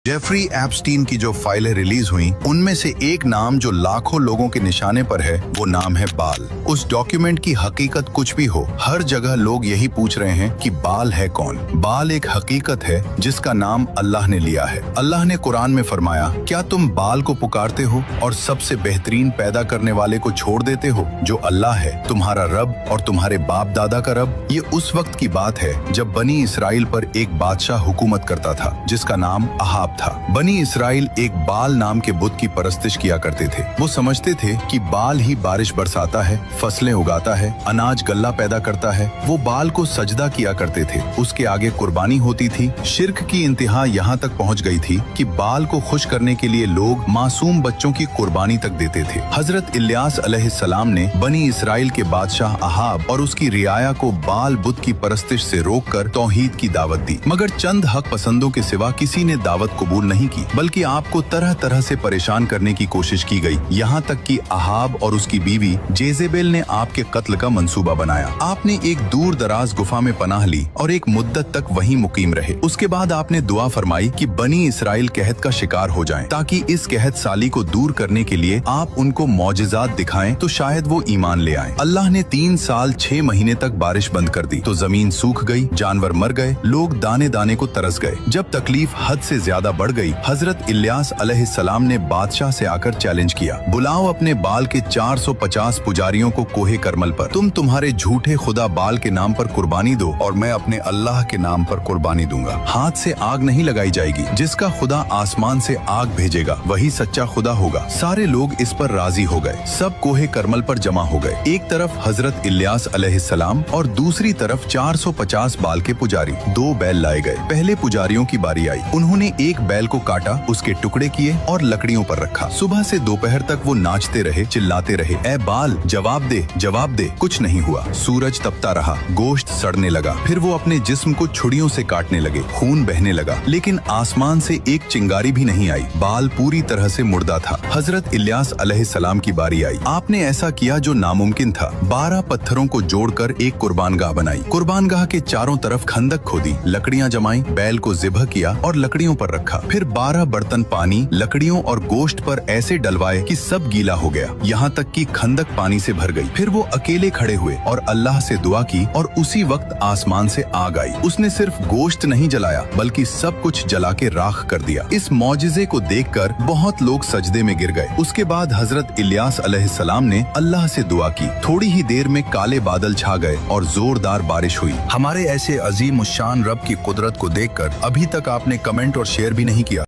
Jeffrey Epstein की जो फाइलें रिलीज हुई उनमें से एक नाम जो लाखों लोगों के निशाने पर है वो नाम है बाल। उस डॉक्यूमेंट की हकीकत कुछ भी हो, हर जगह लोग यही पूछ रहे हैं कि बाल है कौन। बाल एक हकीकत है जिसका नाम अल्लाह ने लिया है। अल्लाह ने कुरान में फरमाया, क्या तुम बाल को पुकारते हो और सबसे बेहतरीन पैदा करने वाले को छोड़ देते हो जो अल्लाह है, तुम्हारा रब और तुम्हारे बाप दादा का रब। ये उस वक्त की बात है जब बनी इसराइल पर एक बादशाह हुकूमत करता था जिसका नाम अहाब था। बनी इसराइल एक बाल नाम के बुत की परस्तिश किया करते थे। वो समझते थे कि बाल ही बारिश बरसाता है, फसलें उगाता है, अनाज गल्ला पैदा करता है। वो बाल को सजदा किया करते थे, उसके आगे कुर्बानी होती थी। शिर्क की इंतहा यहाँ तक पहुँच गई थी कि बाल को खुश करने के लिए लोग मासूम बच्चों की कुर्बानी तक देते थे। हजरत इलियास अलैहिस्सलाम ने बनी इसराइल के बादशाह अहाब और उसकी रियाया को बाल बुत की परस्तिश से रोककर तौहीद की दावत दी, मगर चंद हक पसंदों के सिवा किसी ने दावत कबूल नहीं की, बल्कि आपको तरह तरह से परेशान करने की कोशिश की गई। यहाँ तक कि अहाब और उसकी बीवी जेजेबेल ने आपके कत्ल का मंसूबा बनाया। आपने एक दूर दराज गुफा में पनाह ली और एक मुद्दत तक वहीं मुकीम रहे। उसके बाद आपने दुआ फरमाई कि बनी इसराइल कहत का शिकार हो जाएं, ताकि इस कहत साली को दूर करने के लिए आप उनको मौजिज़ात दिखाएं तो शायद वो ईमान ले आएं। अल्लाह ने 3 साल 6 महीने तक बारिश बंद कर दी तो जमीन सूख गई, जानवर मर गए, लोग दाने दाने को तरस गए। जब तकलीफ हद से ज्यादा बढ़ गई, हजरत इलियास अलैहिस्सलाम ने बादशाह से आकर चैलेंज किया, बुलाओ अपने बाल के 450 पुजारियों को कोहे करमल पर। तुम्हारे झूठे खुदा बाल के नाम पर कुर्बानी दो और मैं अपने अल्लाह के नाम पर कुर्बानी दूंगा। हाथ से आग नहीं लगाई जाएगी, जिसका खुदा आसमान से आग भेजेगा वही सच्चा खुदा होगा। सारे लोग इस पर राजी हो गए। सब कोहे करमल पर जमा हो गए। एक तरफ हजरत इलियास अलैहिस्सलाम और दूसरी तरफ 450 बाल के पुजारी। 2 बैल लाए गए। पहले पुजारियों की बारी आई। उन्होंने एक बैल को काटा, उसके टुकड़े किए और लकड़ियों पर रखा। सुबह से दोपहर तक वो नाचते रहे, चिल्लाते रहे, ए बाल जवाब दे, जवाब दे। कुछ नहीं हुआ। सूरज तपता रहा, गोश्त सड़ने लगा। फिर वो अपने जिस्म को छुरियों से काटने लगे, खून बहने लगा, लेकिन आसमान से एक चिंगारी भी नहीं आई। बाल पूरी तरह से मुर्दा था। हजरत इलियास अलैहिस्सलाम की बारी आई। आपने ऐसा किया जो नामुमकिन था। 12 पत्थरों को जोड़कर एक कुर्बानगाह बनाई। कुर्बानगाह के चारों तरफ खंदक खोदी, लकड़ियां जमाई, बैल को ज़िबह किया और लकड़ियों पर रखा। फिर 12 बर्तन पानी, लकड़ियों और गोश्त पर ऐसे डलवाए कि सब गीला हो गया, यहाँ तक कि खंदक पानी से भर गई। फिर वो अकेले खड़े हुए और अल्लाह से दुआ की और उसी वक्त आसमान से आग आई। उसने सिर्फ गोश्त नहीं जलाया बल्कि सब कुछ जला के राख कर दिया। इस मौजिज़े को देखकर बहुत लोग सजदे में गिर गए। उसके बाद हजरत इलियास अलैहिस्सलाम ने अल्लाह से दुआ की। थोड़ी ही देर में काले बादल छा गए और जोरदार बारिश हुई। हमारे ऐसे अजीम उश्शान रब की कुदरत को देखकर अभी तक आपने कमेंट और शेयर भी नहीं किया।